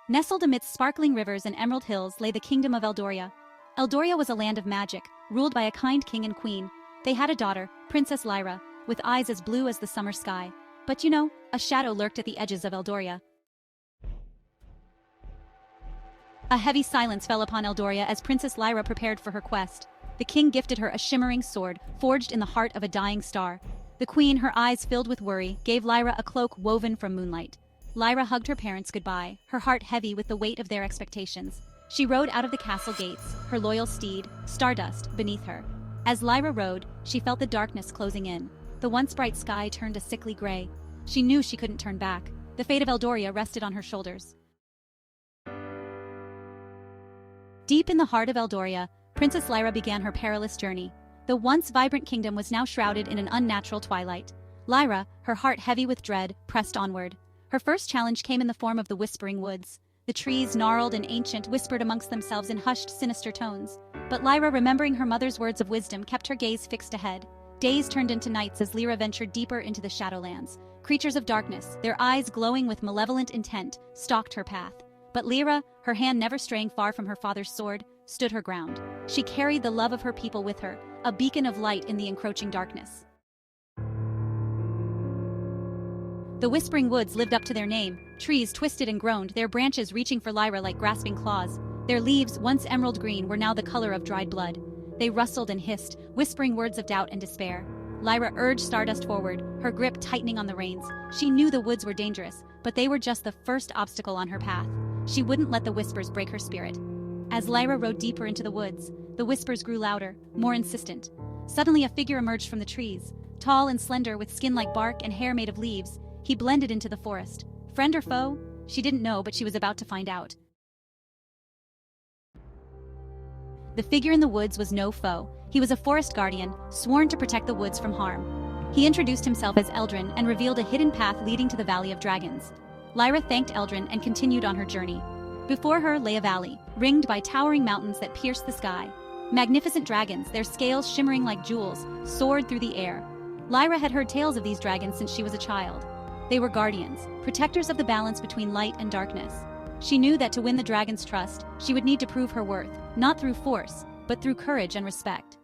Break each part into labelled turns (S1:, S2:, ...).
S1: Nestled amidst sparkling rivers and emerald hills lay the Kingdom of Elaria. Elaria was a land of magic, ruled by a kind king and queen. They had a daughter, Princess Lyra, with eyes as blue as the summer sky. But a shadow lurked at the edges of Elaria. A heavy silence fell upon Elaria as Princess Lyra prepared for her quest. The king gifted her a shimmering sword, forged in the heart of a dying star. The queen, her eyes filled with worry, gave Lyra a cloak woven from moonlight. Lyra hugged her parents goodbye, her heart heavy with the weight of their expectations. She rode out of the castle gates, her loyal steed, Stardust, beneath her. As Lyra rode, she felt the darkness closing in. The once bright sky turned a sickly gray. She knew she couldn't turn back. The fate of Elaria rested on her shoulders. Deep in the heart of Elaria, Princess Lyra began her perilous journey. The once vibrant kingdom was now shrouded in an unnatural twilight. Lyra, her heart heavy with dread, pressed onward. Her first challenge came in the form of the Whispering Woods. The trees, gnarled and ancient, whispered amongst themselves in hushed, sinister tones. But Lyra, remembering her mother's words of wisdom, kept her gaze fixed ahead. Days turned into nights as Lyra ventured deeper into the Shadowlands. Creatures of darkness, their eyes glowing with malevolent intent, stalked her path. But Lyra, her hand never straying far from her father's sword, stood her ground. She carried the love of her people with her, a beacon of light in the encroaching darkness. The Whispering Woods lived up to their name. Trees twisted and groaned, their branches reaching for Lyra like grasping claws. Their leaves, once emerald green, were now the color of dried blood. They rustled and hissed, whispering words of doubt and despair. Lyra urged Stardust forward, her grip tightening on the reins. She knew the woods were dangerous, but they were just the first obstacle on her path. She wouldn't let the whispers break her spirit. As Lyra rode deeper into the woods, the whispers grew louder, more insistent. Suddenly a figure emerged from the trees. Tall and slender, with skin like bark and hair made of leaves, he blended into the forest. Friend or foe? She didn't know, but she was about to find out. The figure in the woods was no foe. He was a forest guardian, sworn to protect the woods from harm. He introduced himself as Eldrin and revealed a hidden path leading to the Valley of Dragons. Lyra thanked Eldrin and continued on her journey. Before her lay a valley, ringed by towering mountains that pierced the sky. Magnificent dragons, their scales shimmering like jewels, soared through the air. Lyra had heard tales of these dragons since she was a child. They were guardians, protectors of the balance between light and darkness. She knew that to win the dragon's trust, she would need to prove her worth, not through force, but through courage and respect.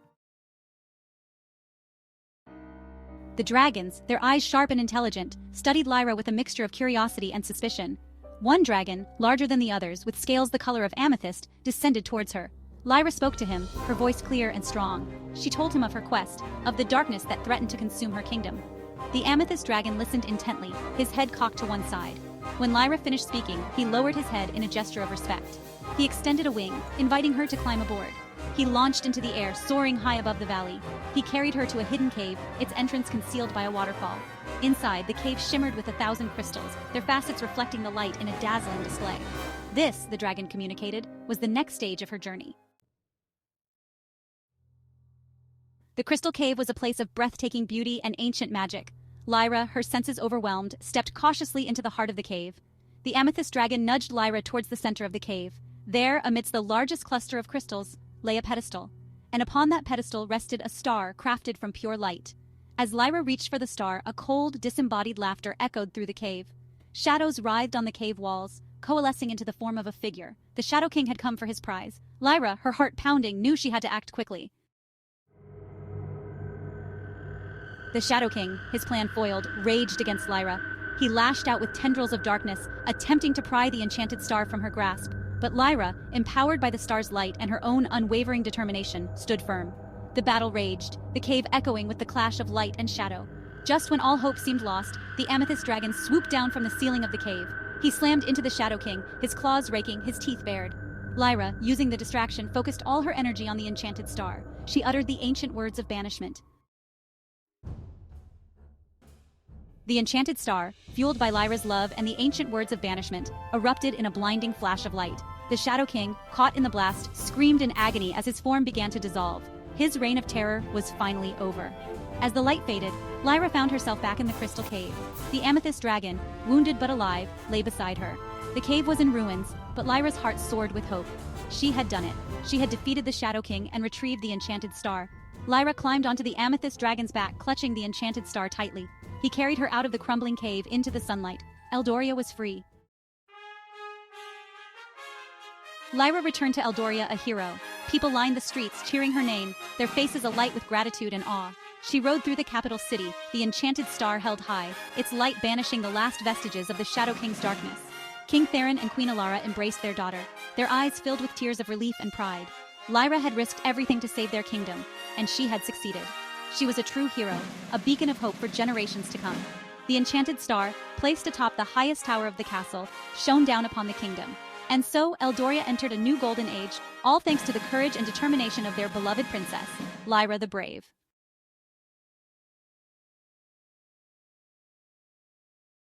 S1: The dragons, their eyes sharp and intelligent, studied Lyra with a mixture of curiosity and suspicion. One dragon, larger than the others, with scales the color of amethyst, descended towards her. Lyra spoke to him, her voice clear and strong. She told him of her quest, of the darkness that threatened to consume her kingdom. The amethyst dragon listened intently, his head cocked to one side. When Lyra finished speaking, he lowered his head in a gesture of respect. He extended a wing, inviting her to climb aboard. He launched into the air, soaring high above the valley. He carried her to a hidden cave, its entrance concealed by a waterfall. Inside, the cave shimmered with 1,000 crystals, their facets reflecting the light in a dazzling display. This, the dragon communicated, was the next stage of her journey. The crystal cave was a place of breathtaking beauty and ancient magic. Lyra, her senses overwhelmed, stepped cautiously into the heart of the cave. The amethyst dragon nudged Lyra towards the center of the cave. There, amidst the largest cluster of crystals, lay a pedestal, and upon that pedestal rested a star crafted from pure light. As Lyra reached for the star, a cold, disembodied laughter echoed through the cave. Shadows writhed on the cave walls, coalescing into the form of a figure. The Shadow King had come for his prize. Lyra, her heart pounding, knew she had to act quickly. The Shadow King, his plan foiled, raged against Lyra. He lashed out with tendrils of darkness, attempting to pry the enchanted star from her grasp. But Lyra, empowered by the star's light and her own unwavering determination, stood firm. The battle raged, the cave echoing with the clash of light and shadow. Just when all hope seemed lost, the amethyst dragon swooped down from the ceiling of the cave. He slammed into the Shadow King, his claws raking, his teeth bared. Lyra, using the distraction, focused all her energy on the enchanted star. She uttered the ancient words of banishment. The enchanted star, fueled by Lyra's love and the ancient words of banishment, erupted in a blinding flash of light. The Shadow King, caught in the blast, screamed in agony as his form began to dissolve. His reign of terror was finally over. As the light faded, Lyra found herself back in the crystal cave. The amethyst dragon, wounded but alive, lay beside her. The cave was in ruins, but Lyra's heart soared with hope. She had done it. She had defeated the Shadow King and retrieved the enchanted star. Lyra climbed onto the amethyst dragon's back, clutching the enchanted star tightly. He carried her out of the crumbling cave into the sunlight. Elaria was free. Lyra returned to Eldoria a hero. People lined the streets, cheering her name, their faces alight with gratitude and awe. She rode through the capital city, the enchanted star held high, its light banishing the last vestiges of the Shadow King's darkness. King Theron and Queen Aeloria embraced their daughter, their eyes filled with tears of relief and pride. Lyra had risked everything to save their kingdom, and she had succeeded. She was a true hero, a beacon of hope for generations to come. The enchanted star, placed atop the highest tower of the castle, shone down upon the kingdom. And so, Eldoria entered a new golden age, all thanks to the courage and determination of their beloved princess, Lyra the Brave.